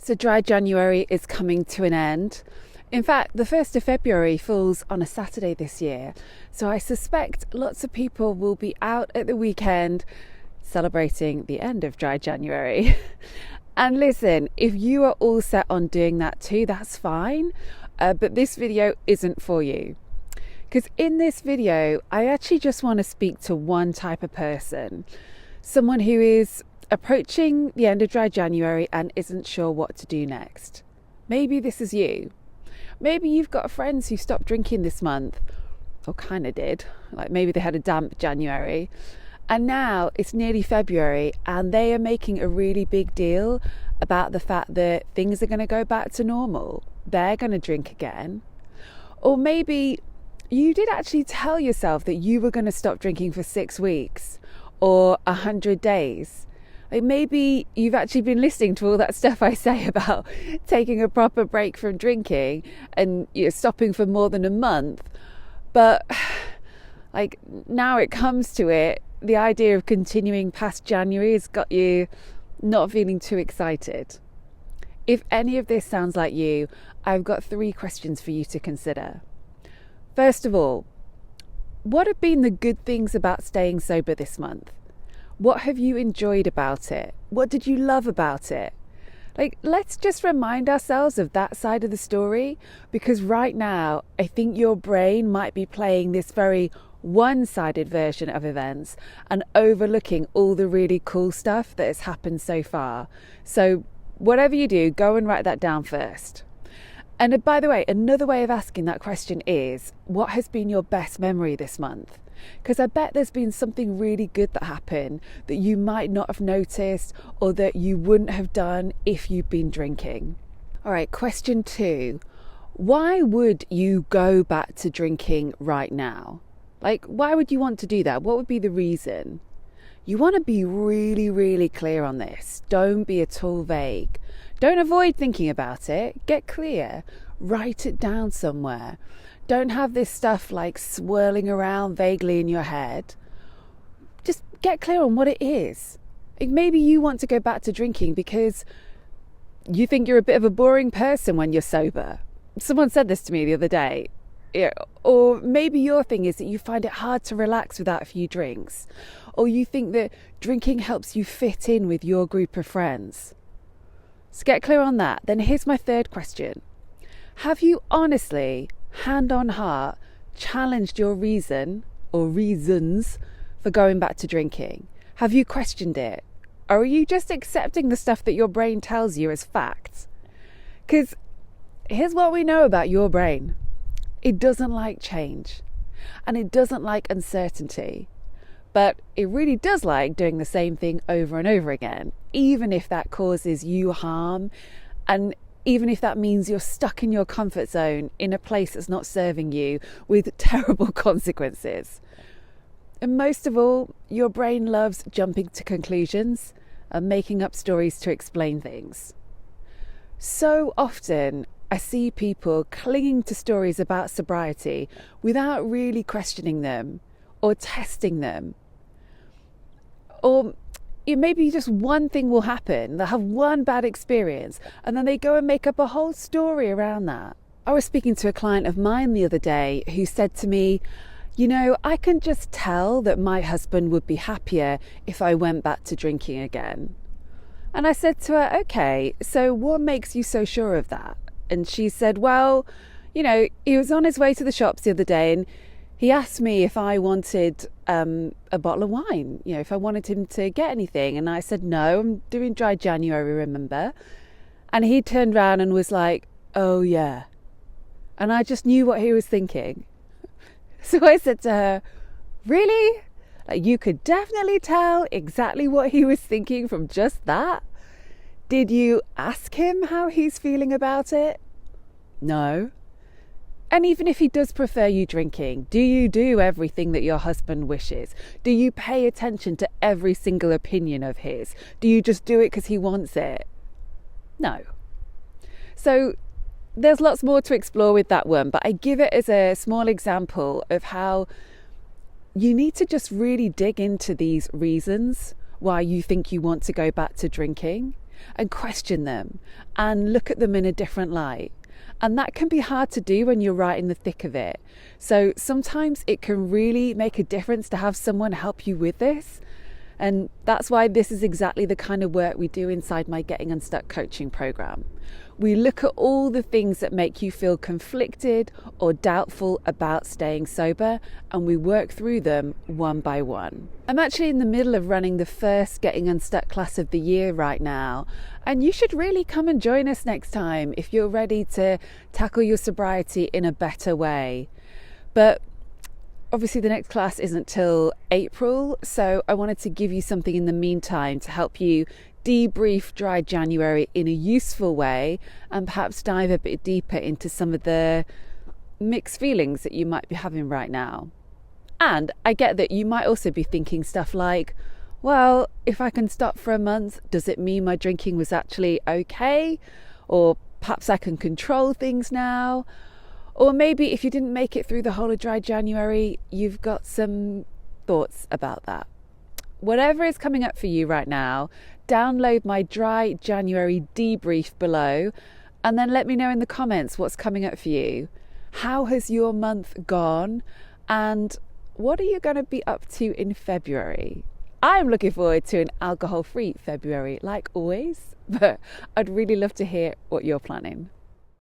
So dry January is coming to an end. In fact, the 1st of February falls on a Saturday this year. So I suspect lots of people will be out at the weekend celebrating the end of dry January. And listen, if you are all set on doing that too, that's fine. But this video isn't for you. Because in this video, I actually just want to speak to one type of person. Someone who is approaching the end of dry January and isn't sure what to do next. Maybe this is you. Maybe you've got friends who stopped drinking this month, or kind of did, like maybe they had a damp January, and now it's nearly February and they are making a really big deal about the fact that things are going to go back to normal. They're going to drink again. Or maybe you did actually tell yourself that you were going to stop drinking for 6 weeks or 100 days. Like maybe you've actually been listening to all that stuff I say about taking a proper break from drinking and stopping for more than a month. But like now it comes to it, the idea of continuing past January has got you not feeling too excited. If any of this sounds like you, I've got 3 questions for you to consider. First of all, what have been the good things about staying sober this month? What have you enjoyed about it? What did you love about it? Like, let's just remind ourselves of that side of the story, because right now, I think your brain might be playing this very one-sided version of events and overlooking all the really cool stuff that has happened so far. So whatever you do, go and write that down first. And by the way, another way of asking that question is, what has been your best memory this month? Because I bet there's been something really good that happened that you might not have noticed or that you wouldn't have done if you'd been drinking. All right, question 2. Why would you go back to drinking right now? Like, why would you want to do that? What would be the reason? You want to be really, really clear on this. Don't be at all vague. Don't avoid thinking about it. Get clear. Write it down somewhere. Don't have this stuff like swirling around vaguely in your head. Just get clear on what it is. Like maybe you want to go back to drinking because you think you're a bit of a boring person when you're sober. Someone said this to me the other day. Yeah. Or maybe your thing is that you find it hard to relax without a few drinks. Or you think that drinking helps you fit in with your group of friends. So get clear on that. Then here's my 3rd question. Have you honestly, hand on heart, challenged your reason or reasons for going back to drinking? Have you questioned it? Or are you just accepting the stuff that your brain tells you as facts? Because here's what we know about your brain. It doesn't like change and it doesn't like uncertainty, but it really does like doing the same thing over and over again, even if that causes you harm and even if that means you're stuck in your comfort zone in a place that's not serving you with terrible consequences. And most of all, your brain loves jumping to conclusions and making up stories to explain things. So often, I see people clinging to stories about sobriety without really questioning them or testing them. Or maybe just one thing will happen. They'll have one bad experience and then they go and make up a whole story around that. I was speaking to a client of mine the other day who said to me, I can just tell that my husband would be happier if I went back to drinking again. And I said to her, okay, so what makes you so sure of that? And she said, well, he was on his way to the shops the other day and he asked me if I wanted a bottle of wine, if I wanted him to get anything. And I said, no, I'm doing dry January, remember? And he turned around and was like, oh yeah. And I just knew what he was thinking. So I said to her, really? Like you could definitely tell exactly what he was thinking from just that? Did you ask him how he's feeling about it? No. And even if he does prefer you drinking, do you do everything that your husband wishes? Do you pay attention to every single opinion of his? Do you just do it because he wants it? No. So there's lots more to explore with that one, but I give it as a small example of how you need to just really dig into these reasons why you think you want to go back to drinking. and question them and look at them in a different light. And that can be hard to do when you're right in the thick of it. So sometimes it can really make a difference to have someone help you with this. And that's why this is exactly the kind of work we do inside my Getting Unstuck coaching program. We look at all the things that make you feel conflicted or doubtful about staying sober, and we work through them one by one. I'm actually in the middle of running the first Getting Unstuck class of the year right now, and you should really come and join us next time if you're ready to tackle your sobriety in a better way. But obviously the next class isn't till April, so I wanted to give you something in the meantime to help you debrief dry January in a useful way and perhaps dive a bit deeper into some of the mixed feelings that you might be having right now. And I get that you might also be thinking stuff like, well, if I can stop for a month, does it mean my drinking was actually okay? Or perhaps I can control things now? Or maybe if you didn't make it through the whole of dry January, you've got some thoughts about that. Whatever is coming up for you right now, download my dry January debrief below and then let me know in the comments what's coming up for you. How has your month gone? And what are you going to be up to in February? I'm looking forward to an alcohol-free February, like always, but I'd really love to hear what you're planning.